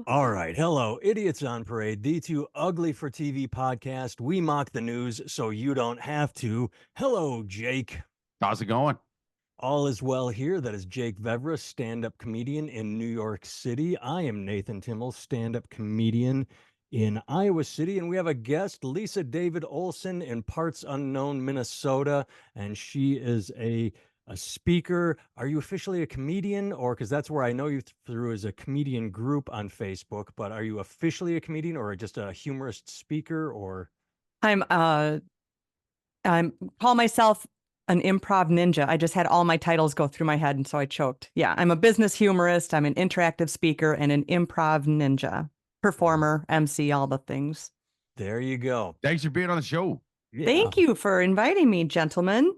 All right. Hello, Idiots on Parade, the too ugly for TV podcast. We mock the news so you don't have to. Hello, Jake. How's it going? All is well here. That is Jake Vevra, stand up comedian in New York City. I am Nathan Timmel, stand up comedian in Iowa City. And we have a guest, Lisa David Olsen, in parts unknown Minnesota. And she is a speaker. Are you officially a comedian? Or because that's where I know you through as a comedian group on Facebook, but are you officially a comedian or just a humorist speaker or? I'm I'm call myself an improv ninja. I just had all my titles go through my head and so I choked. Yeah, I'm a business humorist, I'm an interactive speaker and an improv ninja. Performer, MC, all the things. There you go. Thanks for being on the show. Yeah. Thank you for inviting me, gentlemen.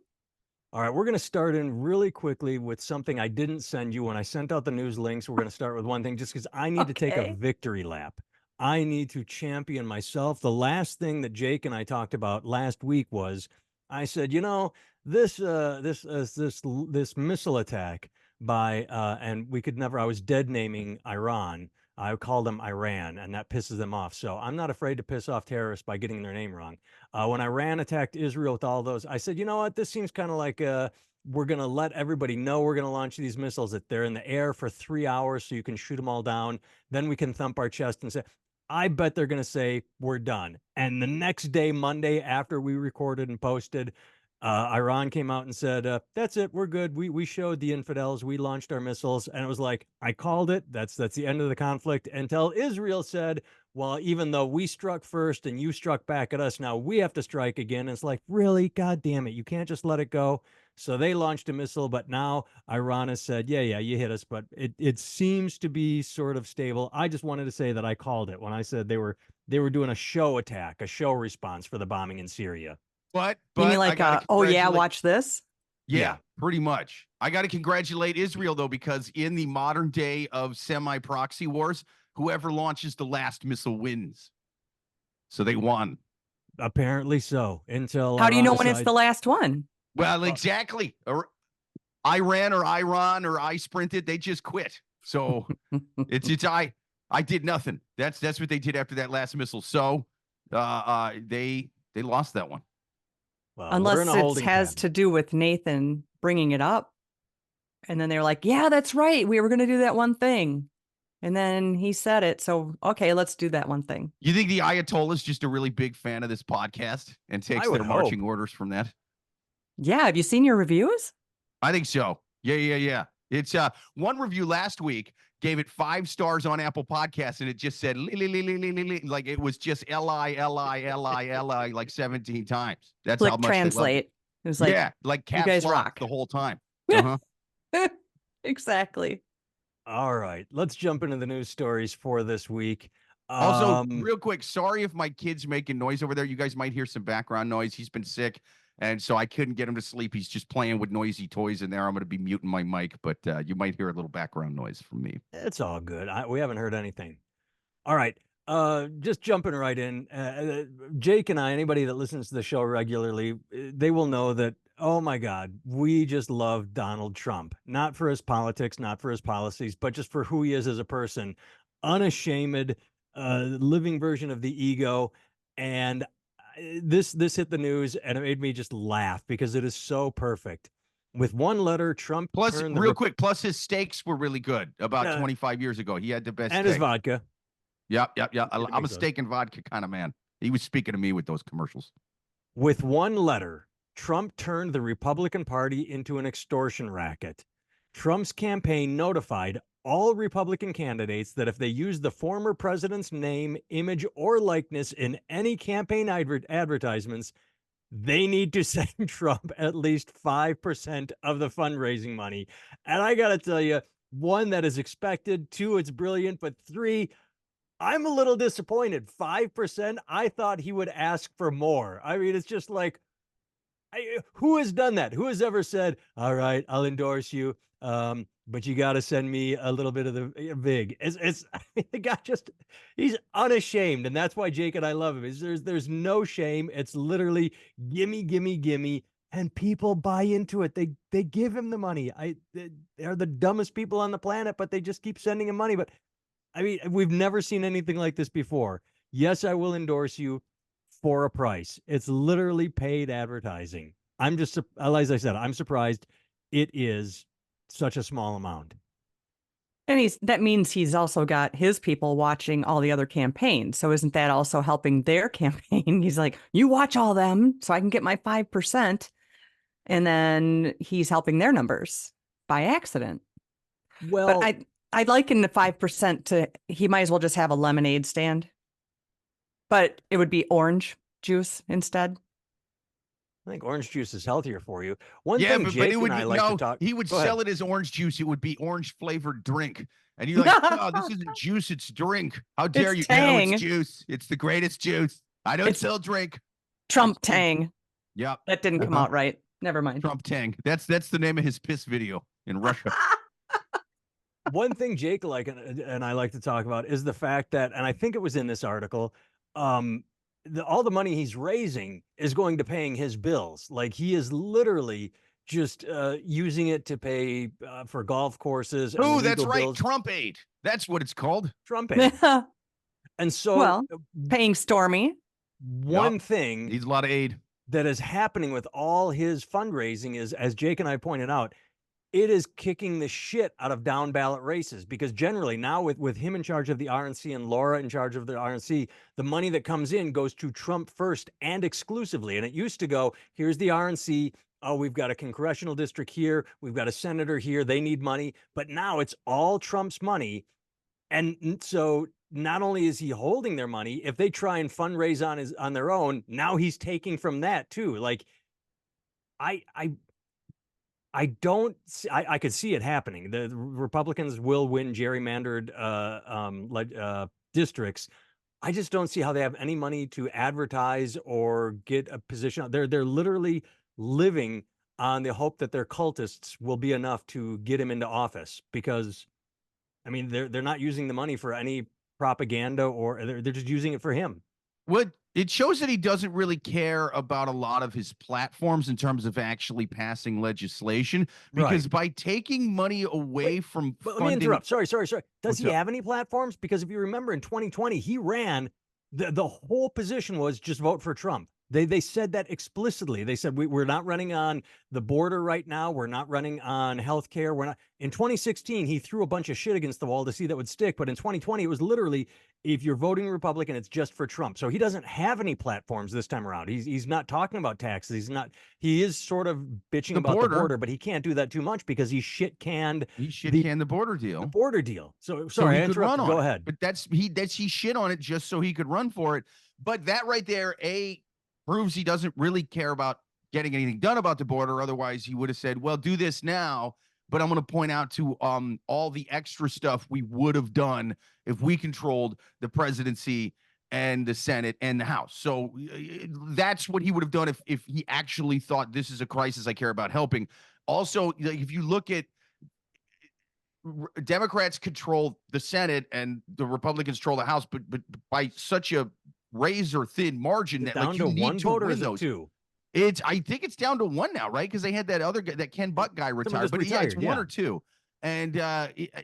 All right, we're going to start in really quickly with something I didn't send you when I sent out the news links. We're going to start with one thing just because I need to take a victory lap. I need to champion myself. The last thing that Jake and I talked about last week was I said, you know, this missile attack by and we could never. I was dead naming Iran. I called them Iran, and that pisses them off. So I'm not afraid to piss off terrorists by getting their name wrong. When Iran attacked Israel with all those, I said, you know what? This seems kind of like we're going to let everybody know we're going to launch these missiles, that they're in the air for 3 hours so you can shoot them all down. Then we can thump our chest and say, I bet they're going to say we're done. And the next day, Monday, after we recorded and posted, Iran came out and said, that's it. We're good. We showed the infidels. We launched our missiles. And it was like, I called it. That's the end of the conflict, until Israel said, well, even though we struck first and you struck back at us, now we have to strike again. And it's like, really? God damn it. You can't just let it go. So they launched a missile, but now Iran has said, yeah, you hit us, but it seems to be sort of stable. I just wanted to say that I called it when I said they were doing a show attack, a show response for the bombing in Syria. But you mean like, oh yeah, watch this? Yeah, pretty much. I got to congratulate Israel, though, because in the modern day of semi-proxy wars, whoever launches the last missile wins. So they won. Apparently so. Until how do you know when it's the last one? Well, exactly. Iran or I sprinted, they just quit. So I did nothing. That's what they did after that last missile. So they lost that one. Well, unless it has to do with Nathan bringing it up. And then they're like, yeah, that's right. We were going to do that one thing. And then he said it. So, okay, let's do that one thing. You think the Ayatollah is just a really big fan of this podcast and takes their marching orders from that? Yeah. Have you seen your reviews? I think so. Yeah. It's one review last week gave it 5 stars on Apple Podcasts, and it just said like it was just Li like 17 times. That's Click how much translate. It was like caps you guys lock rock the whole time. Exactly. All right, let's jump into the news stories for this week. Also, real quick, sorry if my kid's making noise over there. You guys might hear some background noise. He's been sick, and so I couldn't get him to sleep. He's just playing with noisy toys in there. I'm going to be muting my mic, but you might hear a little background noise from me. It's all good. We haven't heard anything. All right, just jumping right in. Jake and I, anybody that listens to the show regularly, they will know that, oh my God, we just love Donald Trump. Not for his politics, not for his policies, but just for who he is as a person. Unashamed, living version of the ego. And this hit the news and it made me just laugh because it is so perfect. With one letter, Trump plus his steaks were really good about 25 years ago. He had the best and his vodka. Yep. I'm a steak and vodka kind of man. He was speaking to me with those commercials. With one letter, Trump turned the Republican Party into an extortion racket. Trump's campaign notified all Republican candidates that if they use the former president's name, image, or likeness in any campaign advertisements, they need to send Trump at least 5% of the fundraising money. And I got to tell you, 1, that is expected. 2, it's brilliant. But 3, I'm a little disappointed. 5%, I thought he would ask for more. I mean, it's just like, who has done that? Who has ever said, all right, I'll endorse you, but you got to send me a little bit of the vig? The guy he's unashamed. And that's why Jake and I love him. There's no shame. It's literally gimme. And people buy into it. They give him the money. They're the dumbest people on the planet, but they just keep sending him money. But I mean, we've never seen anything like this before. Yes, I will endorse you for a price. It's literally paid advertising. I'm just, as I said, I'm surprised it is such a small amount. And that means he's also got his people watching all the other campaigns. So isn't that also helping their campaign? He's like, you watch all them so I can get my 5%. And then he's helping their numbers by accident. Well, but I'd liken the 5% to, he might as well just have a lemonade stand, but it would be orange juice instead. I think orange juice is healthier for you. One Yeah, thing but Jake it would and I be, like no, to talk. he would Go ahead. sell it as orange juice. It would be orange flavored drink. And you're like, oh, this isn't juice, it's drink. How dare It's you? Tang. No, it's juice. It's the greatest juice. I don't It's sell drink. Trump It's Tang. Yep. That didn't come out right. Never mind. Trump Tang. That's the name of his piss video in Russia. One thing Jake and I like to talk about is the fact that, and I think it was in this article, all the money he's raising is going to paying his bills. Like he is literally just using it to pay for golf courses. Oh, and that's legal right. bills. Trump aid. That's what it's called. Trump aid. And so, well, paying Stormy. One thing needs a lot of aid that is happening with all his fundraising is, as Jake and I pointed out, it is kicking the shit out of down ballot races, because generally now with him in charge of the RNC and Laura in charge of the RNC, the money that comes in goes to Trump first and exclusively. And it used to go, here's the RNC. Oh, we've got a congressional district here. We've got a senator here. They need money. But now it's all Trump's money. And so not only is he holding their money, if they try and fundraise on their own, now he's taking from that too. Like I don't see, I could see it happening. The Republicans will win gerrymandered districts. I just don't see how they have any money to advertise or get a position. They're literally living on the hope that their cultists will be enough to get him into office, because I mean they're not using the money for any propaganda, or they're just using it for him. What it shows that he doesn't really care about a lot of his platforms in terms of actually passing legislation, because by taking money away from but funding. let me interrupt. Sorry. Does he have any platforms? Because if you remember in 2020, he ran, the whole position was just vote for Trump. They said that explicitly. They said, we're not running on the border right now. We're not running on healthcare. We're not. In 2016, he threw a bunch of shit against the wall to see that would stick. But in 2020, it was literally, if you're voting Republican, it's just for Trump. So he doesn't have any platforms this time around. He's not talking about taxes. He is sort of bitching about the border, but he can't do that too much because he shit canned the border deal. The border deal. So sorry, I interrupted. Go ahead. But he shit on it just so he could run for it. But that right there, proves he doesn't really care about getting anything done about the border. Otherwise, he would have said, well, do this now, but I'm going to point out to all the extra stuff we would have done if we controlled the presidency and the Senate and the House. So that's what he would have done if he actually thought this is a crisis I care about helping. Also, if you look at Democrats control the Senate and the Republicans control the House, but by such a razor thin margin that like you need to win those. I think it's down to one now, right? Because they had that other guy, that Ken Buck guy retired, but yeah, it's one or two. And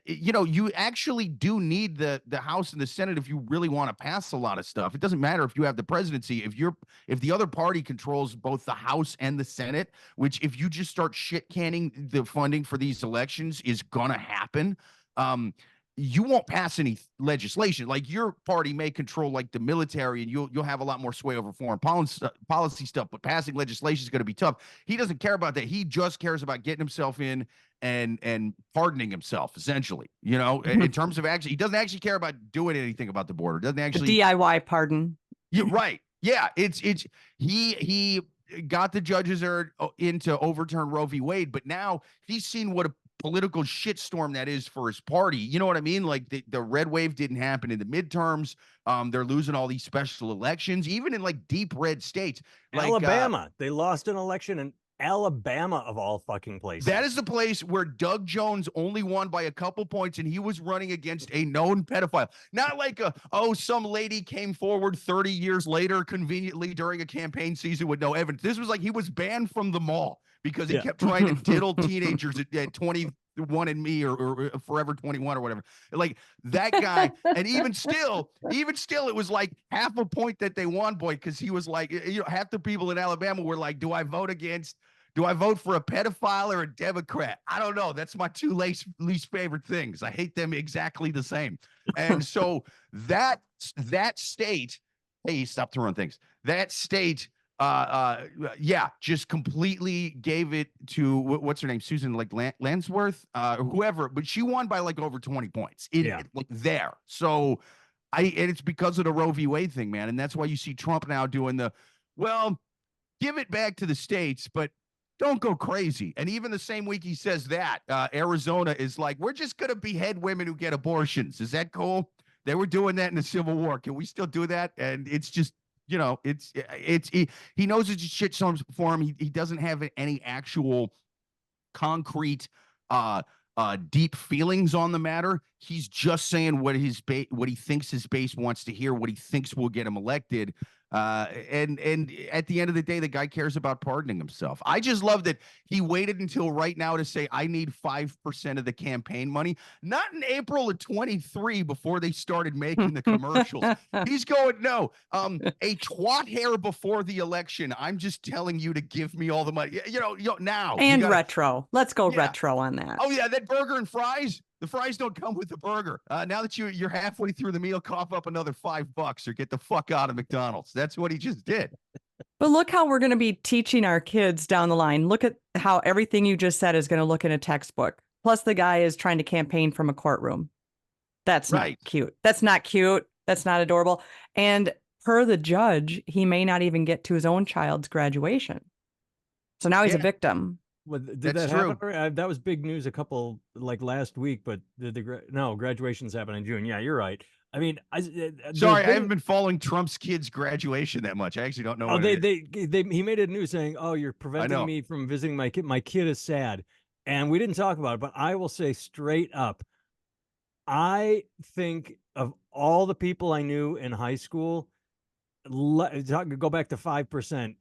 you actually do need the House and the Senate if you really want to pass a lot of stuff. It doesn't matter if you have the presidency. If the other party controls both the House and the Senate, which if you just start shit canning the funding for these elections is gonna happen. You won't pass any legislation. Like your party may control like the military, and you'll have a lot more sway over foreign policy stuff. But passing legislation is going to be tough. He doesn't care about that. He just cares about getting himself in and pardoning himself, essentially. In terms of he doesn't actually care about doing anything about the border. Doesn't actually the DIY pardon. Yeah, right. Yeah, he got the judges in to overturn Roe v. Wade, but now he's seen what a political shitstorm that is for his party. You know what I mean? Like the red wave didn't happen in the midterms. They're losing all these special elections, even in like deep red states. Like Alabama, they lost an election in Alabama of all fucking places. That is the place where Doug Jones only won by a couple points, and he was running against a known pedophile. Not like some lady came forward 30 years later, conveniently during a campaign season with no evidence. This was like he was banned from the mall because he kept trying to diddle teenagers at One and Me or Forever 21 or whatever. Like that guy. And even still, it was like half a point that they won, boy, because he was like, half the people in Alabama were like, do I vote for a pedophile or a Democrat? I don't know. That's my two least favorite things. I hate them exactly the same. And so that state, hey, stop throwing things. That state, just completely gave it to what's her name, Susan, like Lansworth, whoever, but she won by like over 20 points. Like there. So and it's because of the Roe v. Wade thing, man. And that's why you see Trump now doing give it back to the states, but don't go crazy. And even the same week he says that, Arizona is like, we're just going to behead women who get abortions. Is that cool? They were doing that in the Civil War. Can we still do that? And it's just, he knows it's a shit storm for him. He doesn't have any actual concrete, deep feelings on the matter. He's just saying what he thinks his base wants to hear, what he thinks will get him elected. And at the end of the day, the guy cares about pardoning himself. I just love that he waited until right now to say, I need 5% of the campaign money, not in April of 23 before they started making the commercials. He's going, no, a twat hair before the election. I'm just telling you to give me all the money, now. And retro. Let's go retro on that. Oh yeah. That burger and fries. The fries don't come with the burger. Now that you're halfway through the meal, cough up another $5 or get the fuck out of McDonald's. That's what he just did. But look how we're going to be teaching our kids down the line. Look at how everything you just said is going to look in a textbook. Plus the guy is trying to campaign from a courtroom. That's not cute. That's not cute. That's not adorable. And per the judge, he may not even get to his own child's graduation. So now he's a victim. Well, did that happen? That was big news last week, but graduations happen in June. Yeah, you're right. I mean, I haven't been following Trump's kids' graduation that much. I actually don't know. He made a news saying, "Oh, you're preventing me from visiting my kid. My kid is sad," and we didn't talk about it. But I will say straight up, I think of all the people I knew in high school, go back to 5%.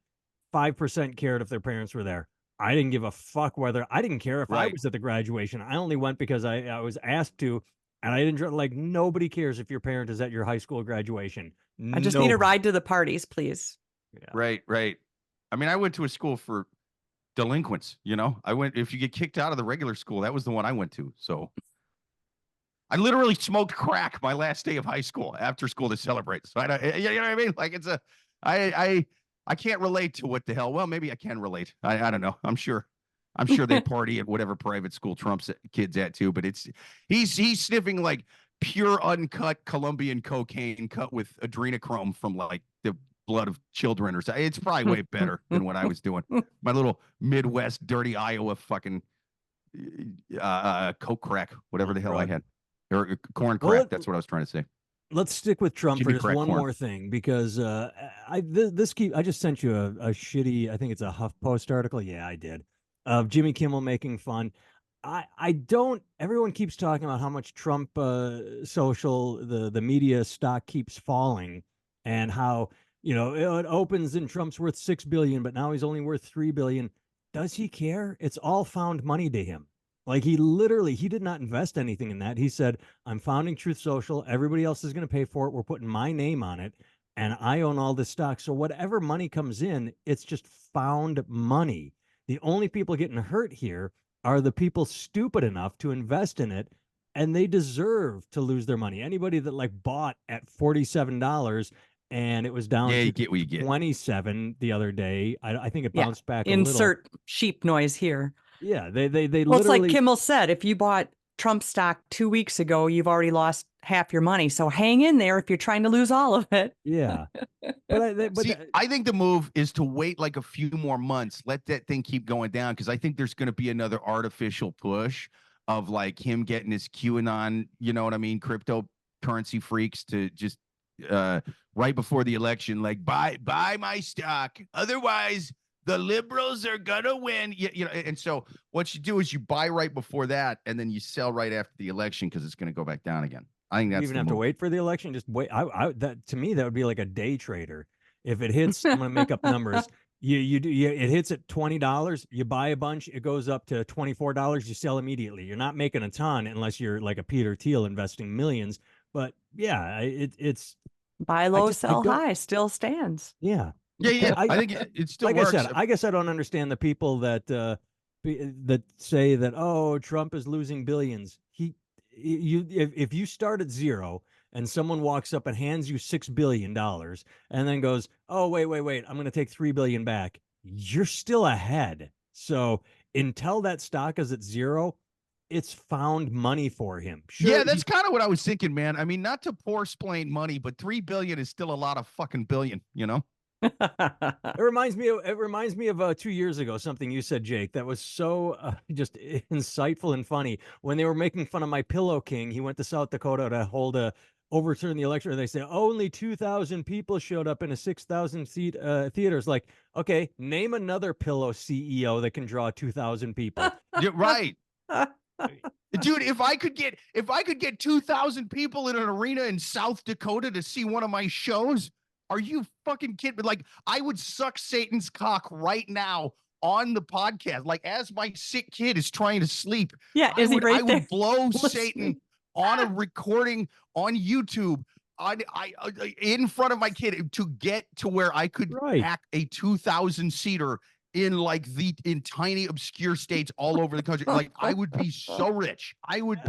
5% cared if their parents were there. I didn't give a fuck I didn't care if I was at the graduation. I only went because I was asked to, and I didn't nobody cares if your parent is at your high school graduation. I just need a ride to the parties, please. Yeah. Right. I mean, I went to a school for delinquents, if you get kicked out of the regular school, that was the one I went to. So I literally smoked crack my last day of high school after school to celebrate. So you know what I mean? Like I can't relate to what the hell. Well, maybe I can relate. I don't know. I'm sure they party at whatever private school Trump's kids at too. But he's sniffing like pure uncut Colombian cocaine cut with adrenochrome from like the blood of children or something. It's probably way better than what I was doing. My little Midwest dirty Iowa fucking coke crack, whatever the hell I had, or corn crack. That's what I was trying to say. Let's stick with Trump for just one more thing, because I just sent you a shitty, I think it's a HuffPost article. Yeah, I did, of Jimmy Kimmel making fun. Everyone keeps talking about how much Trump social, the media stock keeps falling, and how, it opens and Trump's worth $6 billion, but now he's only worth $3 billion. Does he care? It's all found money to him. Like he did not invest anything in that. He said, I'm founding Truth Social. Everybody else is going to pay for it. We're putting my name on it, and I own all this stock. So whatever money comes in, it's just found money. The only people getting hurt here are the people stupid enough to invest in it, and they deserve to lose their money. Anybody that bought at $47 and it was down to 27 the other day. I think it bounced back a little. Insert sheep noise here. Yeah, they literally. It's like Kimmel said, if you bought Trump stock 2 weeks ago, you've already lost half your money. So hang in there if you're trying to lose all of it. Yeah. I think the move is to wait like a few more months, let that thing keep going down, because I think there's going to be another artificial push of like him getting his QAnon, cryptocurrency freaks to just right before the election, like buy my stock. Otherwise, the liberals are gonna win. And so what you do is you buy right before that, and then you sell right after the election, because it's going to go back down again. I think that's you even have to wait for the election. Just wait. That to me, that would be like a day trader. If it hits, I'm going to make up numbers. It hits at $20. You buy a bunch, it goes up to $24. You sell immediately. You're not making a ton unless you're like a Peter Thiel investing millions. But yeah, it's Buy I low, just I sell don't high, still stands. yeah. Yeah. I I think it still like works. I said, I guess I don't understand the people that that say that, oh, Trump is losing billions. If you start at zero and someone walks up and hands you $6 billion and then goes, oh, wait, I'm going to take 3 billion back, you're still ahead. So until that stock is at zero, it's found money for him. Sure, Yeah, that's kind of what I was thinking, man. I mean, not to poor splain money, but 3 billion is still a lot of fucking billion, you know? it reminds me of 2 years ago, something you said, Jake, that was so just insightful and funny. When they were making fun of my Pillow King, he went to South Dakota to overturn the election, and they say only 2,000 people showed up in a 6,000 seat theater. It's like, okay, name another pillow CEO that can draw 2,000 people. You're right. Dude, if I could get 2,000 people in an arena in South Dakota to see one of my shows, are you fucking kidding? Like, I would suck Satan's cock right now on the podcast. Like, as my sick kid is trying to sleep. Yeah, is he right I there? would blow Listening. Satan on a recording on YouTube in front of my kid to get to where I could pack a 2,000 seater in tiny obscure states all over the country. Like, I would be so rich. I would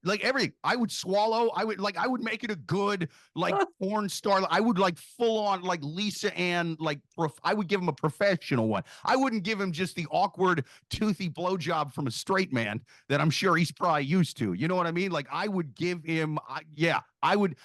like everything. I would swallow. I would make it a good like porn star. I would like full on like Lisa Ann, like I would give him a professional one. I wouldn't give him just the awkward toothy blowjob from a straight man that I'm sure he's probably used to. You know what I mean? Like, I would give him, I would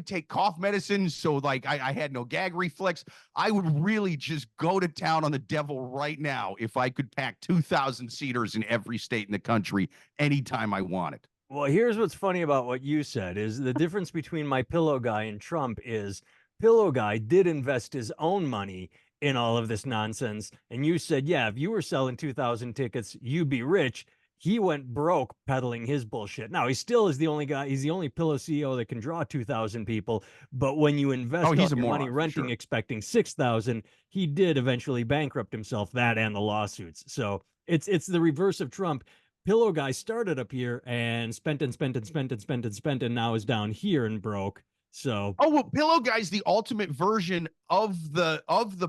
take cough medicine. So like I had no gag reflex. I would really just go to town on the devil right now if I could pack 2,000 seaters in every state in the country anytime I wanted. Well, here's what's funny about what you said is the difference between my Pillow Guy and Trump is Pillow Guy did invest his own money in all of this nonsense. And you said, yeah, if you were selling 2,000 tickets, you'd be rich. He went broke peddling his bullshit. Now, he still is the only guy. He's the only pillow CEO that can draw 2,000 people. But when you invest all your money renting, expecting 6,000, he did eventually bankrupt himself, that and the lawsuits. So it's the reverse of Trump. Pillow Guy started up here and spent, and now is down here and broke. So, oh, well, Pillow Guy's the ultimate version of the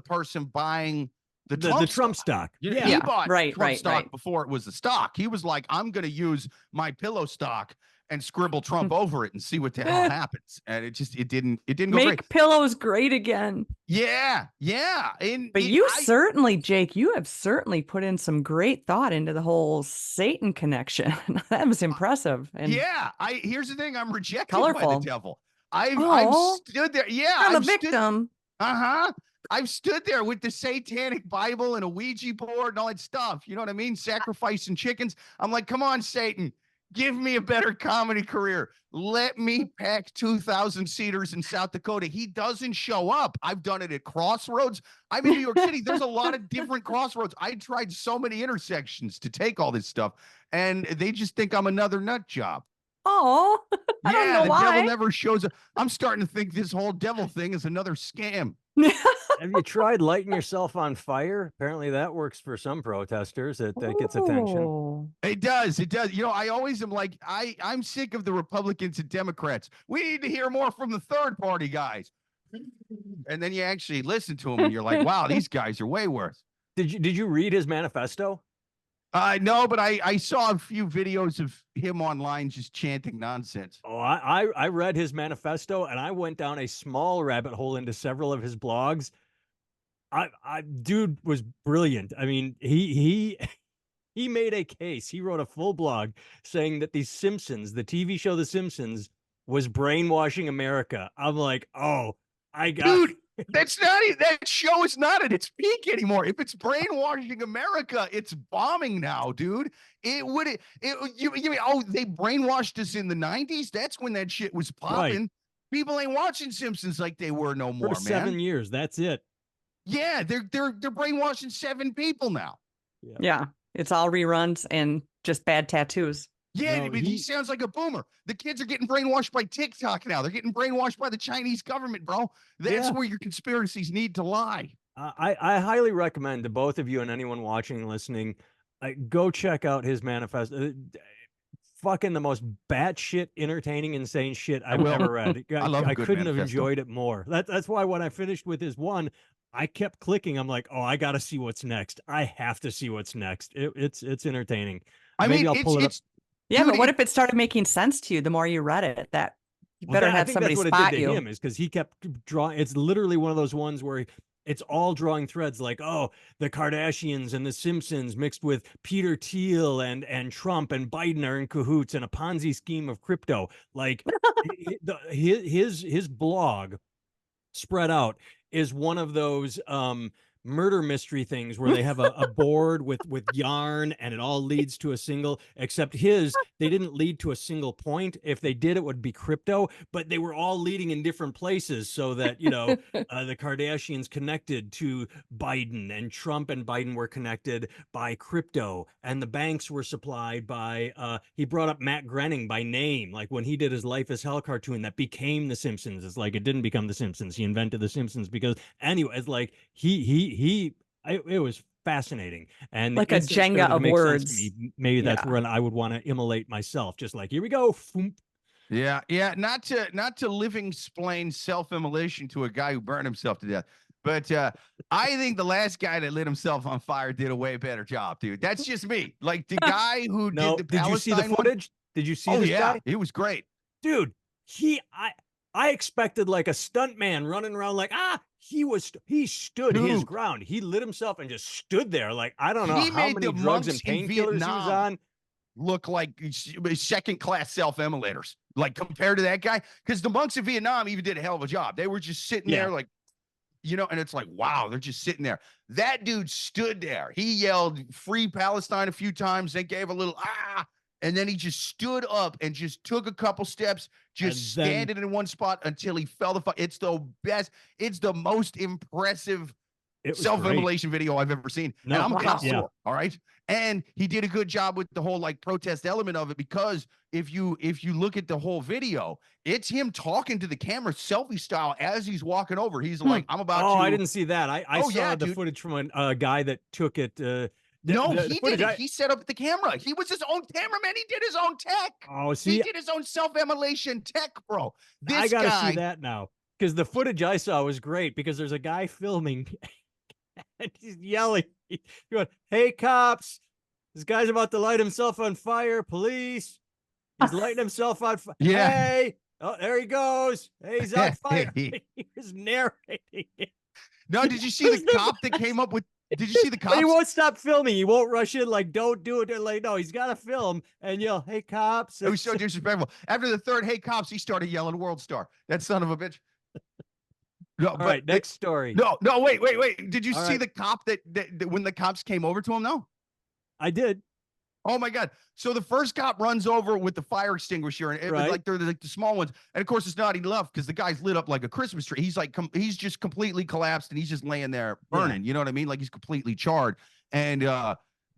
person buying the Trump stock. Yeah, he bought Trump stock before it was the stock. He was like, I'm going to use my pillow stock and scribble Trump over it and see what the hell happens. And it didn't go great. Make pillows great again. Yeah. But certainly, Jake, you have certainly put in some great thought into the whole Satan connection. That was impressive. And here's the thing. I'm rejected colorful. by the devil. I've stood there. Yeah. I'm a victim. I've stood there with the satanic Bible and a Ouija board and all that stuff. You know what I mean? Sacrificing chickens. I'm like, come on, Satan. Give me a better comedy career. Let me pack 2,000 seaters in South Dakota. He doesn't show up. I've done it at Crossroads. I'm in New York City. There's a lot of different crossroads. I tried so many intersections to take all this stuff, and they just think I'm another nut job. Oh, I don't know why. The devil never shows up. I'm starting to think this whole devil thing is another scam. Have you tried lighting yourself on fire? Apparently that works for some protesters. That gets attention. It does. You know, I always am like, I'm sick of the Republicans and Democrats. We need to hear more from the third party guys. And then you actually listen to them and you're like, wow, these guys are way worse. Did you read his manifesto? No, but I saw a few videos of him online just chanting nonsense. Oh, I read his manifesto and I went down a small rabbit hole into several of his blogs. Dude was brilliant. I mean, he made a case. He wrote a full blog saying that the Simpsons, the TV show The Simpsons, was brainwashing America. I'm like, oh, I got dude. That's not it. That show is not at its peak anymore. If it's brainwashing America, it's bombing now, dude. They brainwashed us in the 90s. That's when that shit was popping. Right. People ain't watching Simpsons like they were no more, man. 7 years. That's it. Yeah, they're brainwashing 7 people now. Yeah, it's all reruns and just bad tattoos. Yeah, No, but he sounds like a boomer. The kids are getting brainwashed by TikTok now. They're getting brainwashed by the Chinese government, bro. That's Yeah. where your conspiracies need to lie. I highly recommend to both of you and anyone watching and listening, go check out his manifesto. Fucking the most batshit entertaining, insane shit I've will. ever read. I love a I good couldn't have manifesto. enjoyed it more. That's why when I finished with his one, I kept clicking. I'm like, oh, I got to see what's next. I have to see what's next. It's entertaining. I Maybe mean, I'll pull it up. Yeah, Dude, but what if it started making sense to you the more you read it? That you Well, better I have think somebody that's what it spot did to you. him, is because he kept drawing. It's literally one of those ones where it's all drawing threads like, oh, the Kardashians and the Simpsons mixed with Peter Thiel and Trump and Biden are in cahoots and a Ponzi scheme of crypto. Like his blog spread out is one of those murder mystery things where they have a board with yarn and it all leads to a single, except his, they didn't lead to a single point. If they did, it would be crypto, but they were all leading in different places, so that, you know, the Kardashians connected to Biden, and Trump and Biden were connected by crypto, and the banks were supplied by he brought up Matt Groening by name, like when he did his Life is Hell cartoon that became The Simpsons. It's like it didn't become The Simpsons. He invented The Simpsons because anyway, it's like it was fascinating, and Like the a instant Jenga started to of make sense to words. me. Maybe that's Yeah. when I would want to immolate myself, just like, here we go. Yeah, yeah. Not to living explain self-immolation to a guy who burned himself to death. But I think the last guy that lit himself on fire did a way better job, dude. That's just me. Like the guy who No, did the did you see the Palestine one. footage? Did you see Oh this yeah, guy? it was great. Dude, I expected like a stunt man running around like, he stood his Dude, ground. He lit himself and just stood there. Like, I don't know he how made many the drugs monks and in painkillers he was Vietnam on. look like second-class self-immolators, like compared to that guy. Because the monks in Vietnam even did a hell of a job. They were just sitting there like, you know, and it's like, wow, they're just sitting there. That dude stood there. He yelled "Free Palestine" a few times, then gave a little and then he just stood up and just took a couple steps, just standing in one spot until he fell the fuck. It's the best. It's the most impressive self-immolation video I've ever seen. No, and I'm a connoisseur, yeah. all right? And he did a good job with the whole like protest element of it, because if you look at the whole video, it's him talking to the camera selfie style as he's walking over. He's like, I'm about to. I didn't see that. I saw the dude. footage from a guy that took it. No, he did it. He set up the camera. He was his own cameraman. He did his own tech. Oh, see, he did his own self-immolation tech, bro. This I gotta guy, see that now, because the footage I saw was great, because there's a guy filming and he's yelling, he's going, "Hey cops, this guy's about to light himself on fire, police." He's lighting himself on fire. Yeah. Hey, oh, there he goes. Hey, he's on fire. He was narrating it. No, did you see the cop that came up with? Did you see the cops? But he won't stop filming. He won't rush in like, "Don't do it." They're like, no, he's got to film and yell, "Hey cops." It was so disrespectful. After the third "Hey cops," he started yelling "World Star." That son of a bitch. No, all right, next story. No, wait. Did you see the cop that when the cops came over to him? No, I did. Oh my God. So the first cop runs over with the fire extinguisher, and it was like they're like the small ones. And of course it's not enough because the guy's lit up like a Christmas tree. He's like, he's just completely collapsed and he's just laying there burning. You know what I mean? Like he's completely charred. And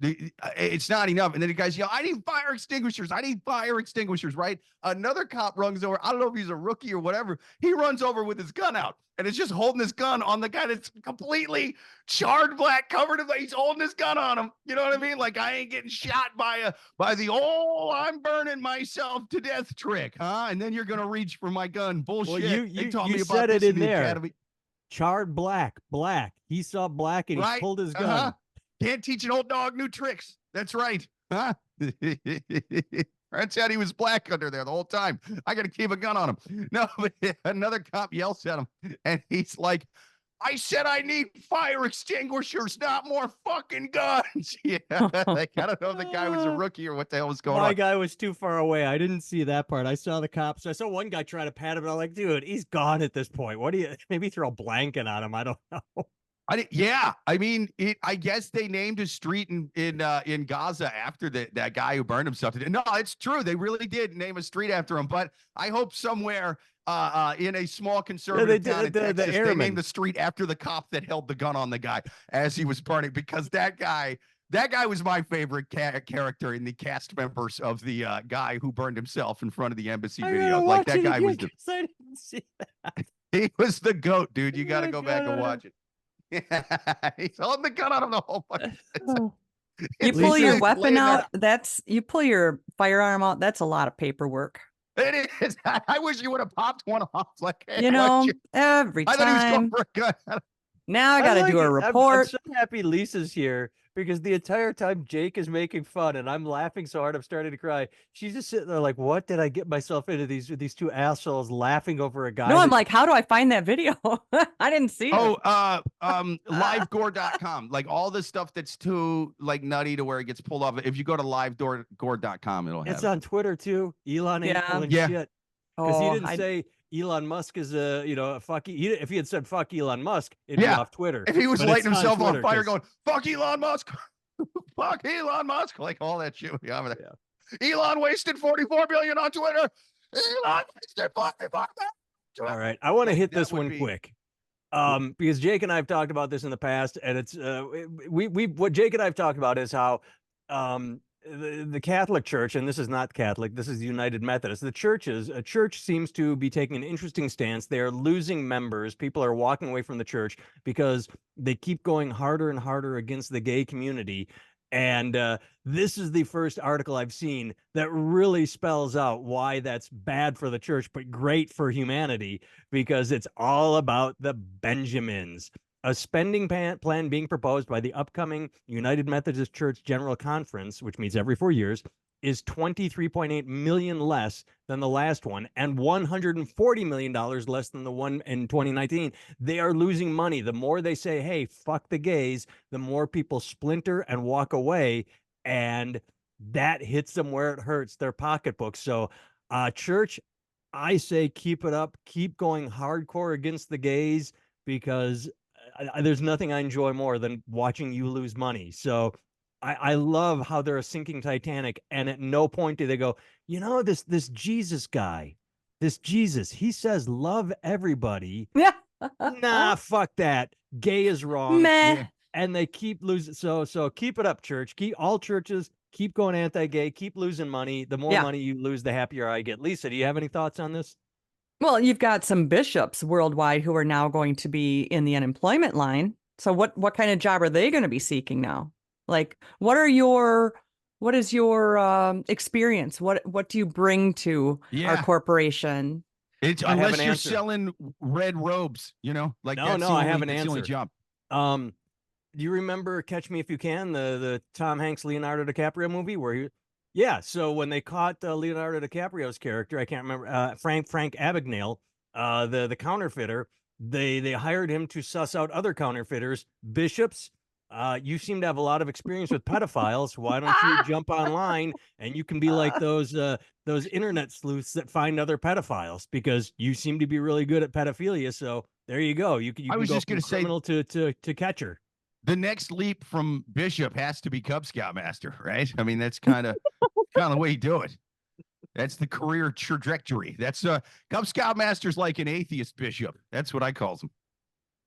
it's not enough. And then the guy's yell, "I need fire extinguishers. I need fire extinguishers," right? Another cop runs over. I don't know if he's a rookie or whatever. He runs over with his gun out. And it's just holding his gun on the guy that's completely charred black, covered in, he's holding his gun on him. You know what I mean? Like, I ain't getting shot by the I'm burning myself to death trick, huh? And then you're gonna reach for my gun. Bullshit. Well, they taught me you about said this it in the there. academy. Charred black. He saw black and he pulled his gun. Can't teach an old dog new tricks. That's right. Huh? That's how he was black under there the whole time. I got to keep a gun on him. No, but another cop yells at him, and he's like, "I said I need fire extinguishers, not more fucking guns." Yeah, like, I don't know if the guy was a rookie or what the hell was going on. My guy was too far away. I didn't see that part. I saw the cops. I saw one guy try to pat him, and I'm like, dude, he's gone at this point. What do you, maybe throw a blanket on him? I don't know. I mean, I guess they named a street in Gaza after that guy who burned himself to death. No, it's true. They really did name a street after him. But I hope somewhere in a small conservative town in Texas, they named the street after the cop that held the gun on the guy as he was burning, because that guy That guy was my favorite character in the cast members of the guy who burned himself in front of the embassy video. Like that guy was the. I didn't see that. He was the goat, dude. You got to go back and God. watch it. He's holding the gun out of the whole fucking. You pull Lisa's your weapon laying there. out. You pull your firearm out. That's a lot of paperwork. It is. I wish you would have popped one off. Like, hey, You know, every I thought he was going time. for a gun. Now I got to do a I'm report. so happy Lisa's here because the entire time Jake is making fun and I'm laughing so hard I'm starting to cry. She's just sitting there like, what did I get myself into? These two assholes laughing over a guy. No, I'm like, how do I find that video? I didn't see it. Livegore.com. Like all the stuff that's too like nutty to where it gets pulled off. If you go to livegore.com, it'll have It's it. on Twitter too. Elon ain't pulling Yeah. shit. Because he Oh, didn't say Elon Musk is a fuck. If he had said fuck Elon Musk, it'd be Yeah. off Twitter. If he was But lighting it's himself on Twitter, fire 'cause- going, fuck Elon Musk. Fuck Elon Musk. Like all that shit. Yeah. Elon wasted 44 billion on Twitter. Elon wasted 44 billion. All right, I want to hit That this would one be- quick, because Jake and I have talked about this in the past, and it's what Jake and I have talked about is how the Catholic Church, and this is not Catholic, this is United Methodist. A church seems to be taking an interesting stance. They are losing members. People are walking away from the church because they keep going harder and harder against the gay community. And this is the first article I've seen that really spells out why that's bad for the church, but great for humanity, because it's all about the Benjamins. A spending plan being proposed by the upcoming United Methodist Church General Conference, which meets every 4 years, is $23.8 million less than the last one and $140 million less than the one in 2019. They are losing money. The more they say, hey, fuck the gays, the more people splinter and walk away, and that hits them where it hurts, their pocketbooks. So, church, I say keep it up. Keep going hardcore against the gays, because there's nothing I enjoy more than watching you lose money. So I love how they're a sinking Titanic, and at no point do they go, this Jesus guy, he says love everybody. Yeah. Nah, fuck that. Gay is wrong. Meh. And they keep losing. So keep it up, church. All churches keep going anti-gay, keep losing money. The more money you lose, the happier I get. Lisa, do you have any thoughts on this? Well, you've got some bishops worldwide who are now going to be in the unemployment line. So what kind of job are they going to be seeking now? Like, what is your experience? What do you bring to our corporation? It's I have unless an you're answer. selling red robes, like No, that's no, the I only, have an that's the only answer. job. Do you remember Catch Me If You Can, the Tom Hanks Leonardo DiCaprio movie where so when they caught Leonardo DiCaprio's character, I can't remember, Frank Abagnale, the counterfeiter, they hired him to suss out other counterfeiters, bishops. You seem to have a lot of experience with pedophiles. Why don't you jump online and you can be like those internet sleuths that find other pedophiles, because you seem to be really good at pedophilia. So there you go. You can was go just from gonna say- criminal to catcher. The next leap from bishop has to be Cub Scout master, right? I mean, that's kind of the way you do it. That's the career trajectory. That's Cub Scout master's like an atheist bishop. That's what I call them.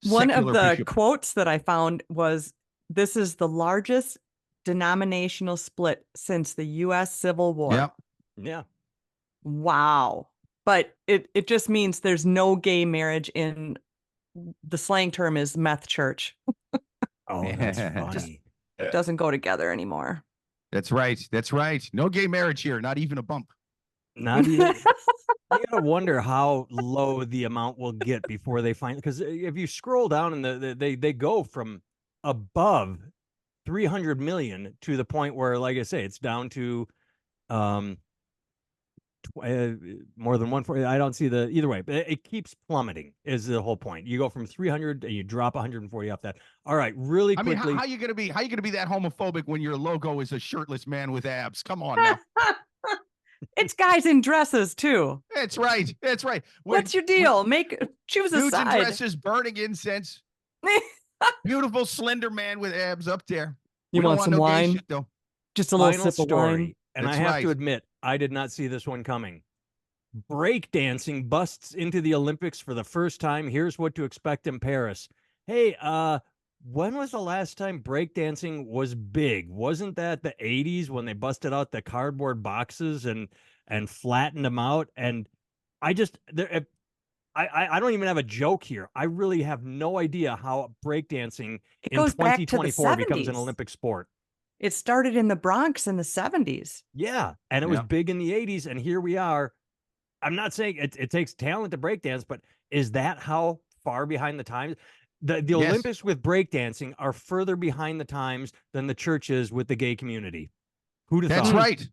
One of Secular the bishop. quotes that I found was, "This is the largest denominational split since the U.S. Civil War." Yeah. Yeah. Wow. But it just means there's no gay marriage in, the slang term is meth church. Oh, that's Yeah. funny. It doesn't go together anymore. That's right. That's right. No gay marriage here. Not even a bump. Not even. You gotta wonder how low the amount will get before they find, because if you scroll down and they go from above 300 million to the point where, like I say, it's down to more than 140. I don't see either way, but it keeps plummeting is the whole point. You go from 300 and you drop 140 off that. All right, really I mean, quickly. how you gonna be that homophobic when your logo is a shirtless man with abs? Come on now. It's guys in dresses too. That's right. That's right. What's your deal? Choose a Dudes in side. dresses burning incense. Beautiful slender man with abs up there. You We don't want some no gay wine? shit, though. Just a little Final sip of story, wine. and That's I have right. to admit, I did not see this one coming. Breakdancing busts into the Olympics for the first time. Here's what to expect in Paris. Hey, when was the last time breakdancing was big? Wasn't that the 80s when they busted out the cardboard boxes and flattened them out? And I just there I don't even have a joke here. I really have no idea how breakdancing It in goes back to the 2024 becomes an 70s. Olympic sport. It started in the Bronx in the 70s. Yeah, and it was Yeah. big in the 80s, and here we are. I'm not saying it takes talent to breakdance, but is that how far behind the times? The Yes. Olympics with breakdancing are further behind the times than the church is with the gay community. Who'd have That's thought? right.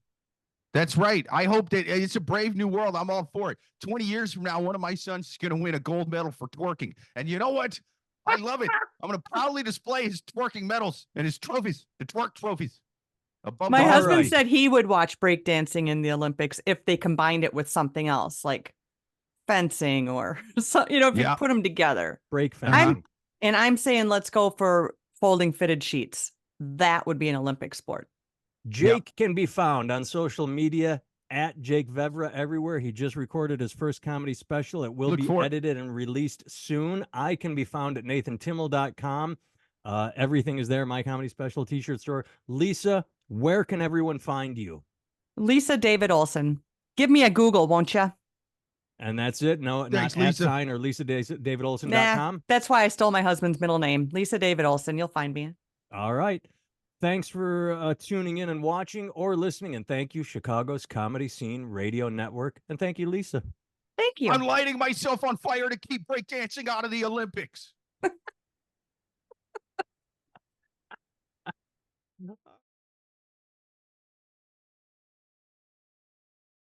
That's right. I hope that it's a brave new world. I'm all for it. 20 years from now, one of my sons is going to win a gold medal for twerking. And you know what? I love it. I'm going to proudly display his twerking medals and his trophies, the twerk trophies. Above My the husband right. said he would watch breakdancing in the Olympics if they combined it with something else, like fencing or so, if Yeah. you put them together. Break Uh-huh. fencing. I'm saying let's go for folding fitted sheets. That would be an Olympic sport. Jake can be found on social media at Jake Vevra everywhere. He just recorded his first comedy special. It will Look be for it. edited and released soon. I can be found at nathantimmel.com. Everything is there. My comedy special t-shirt store. Lisa, where can everyone find you? Lisa David Olsen. Give me a Google, won't you? And that's it. No, Thanks, not Lisa. @sign or LisaDavidOlsen.com. Nah, that's why I stole my husband's middle name. Lisa David Olsen. You'll find me. All right. Thanks for tuning in and watching or listening. And thank you, Chicago's Comedy Scene Radio Network. And thank you, Lisa. Thank you. I'm lighting myself on fire to keep breakdancing out of the Olympics.